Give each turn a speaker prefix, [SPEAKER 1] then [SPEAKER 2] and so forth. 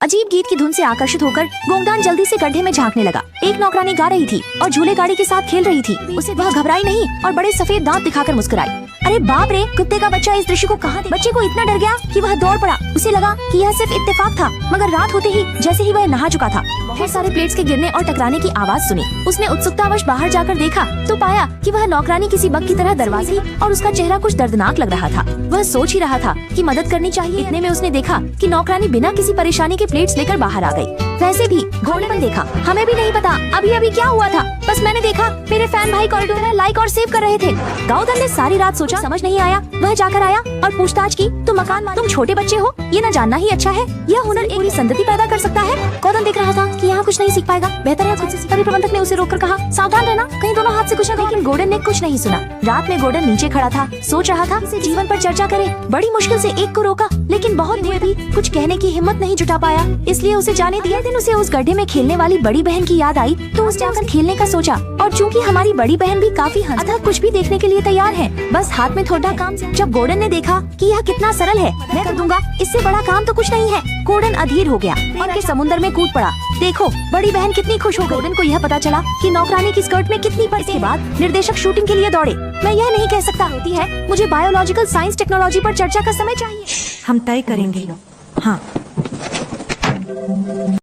[SPEAKER 1] अजीब गीत की धुन से आकर्षित होकर गोंगदान जल्दी से गड्ढे में झांकने लगा। एक नौकरानी गा रही थी और झूले गाड़ी के साथ खेल रही थी। उसे वह घबराई नहीं और बड़े सफेद दांत दिखाकर मुस्कुराई। अरे बाप रे, कुत्ते का बच्चा इस दृश्य को कहाँ देख? बच्चे को इतना डर गया कि वह दौड़ पड़ा। उसे लगा कि यह सिर्फ इत्तेफाक था, मगर रात होते ही जैसे ही वह नहा चुका था, बहुत सारे प्लेट्स के गिरने और टकराने की आवाज सुनी। उसने उत्सुकतावश बाहर जाकर देखा तो पाया कि वह नौकरानी किसी बग की तरह दरवाजे और उसका चेहरा कुछ दर्दनाक लग रहा था। वह सोच ही रहा था कि मदद करनी चाहिए। इतने में उसने देखा कि नौकरानी बिना किसी परेशानी के प्लेट्स लेकर बाहर आ गई। वैसे भी घोड़े पर देखा, हमें भी नहीं पता अभी अभी क्या हुआ था, बस मैंने देखा मेरे फैन भाई कॉरिडोर में लाइक और सेव कर रहे थे। गौतम ने सारी रात सोचा, समझ नहीं आया। वह जाकर आया और पूछताछ की तो मकान मालिक, तुम छोटे बच्चे हो, ये न जानना ही अच्छा है। यह हुनर एक पूरी संतति पैदा कर सकता है। गौतम देख रहा था कि यहाँ कुछ नहीं सीख पाएगा, बेहतर है खुद से। तभी प्रबंधक ने उसे रोककर कहा, सावधान रहना, कहीं दोनों हाथ से कुछ न। लेकिन गोल्डन ने कुछ नहीं सुना। रात में गोल्डन नीचे खड़ा था, सोच रहा था इसे जीवन पर चर्चा करे। बड़ी मुश्किल से एक को रोका, लेकिन बहुत देर भी कुछ कहने की हिम्मत नहीं जुटा पाया, इसलिए उसे जाने दिया। दिन उसे उस गड्ढे में खेलने वाली बड़ी बहन की याद आई तो उसने आकर खेलने का सोचा। और चूंकि हमारी बड़ी बहन भी काफी अतः कुछ भी देखने के लिए तैयार है, बस हाथ में थोड़ा काम। जब गोल्डन ने देखा कि यह कितना सरल है, मैं कर दूंगा, इससे बड़ा काम तो कुछ नहीं है। गोल्डन अधीर हो गया और के समुद्र में कूद पड़ा। देखो बड़ी बहन कितनी खुश हो गई। गोल्डन को यह पता चला कि नौकरानी की स्कर्ट में कितनी पर। इसके बाद निर्देशक शूटिंग के लिए दौड़े। मैं यह नहीं कह सकता होती है, मुझे बायोलॉजिकल साइंस टेक्नोलॉजी पर चर्चा का समय चाहिए।
[SPEAKER 2] हम तय करेंगे। हाँ।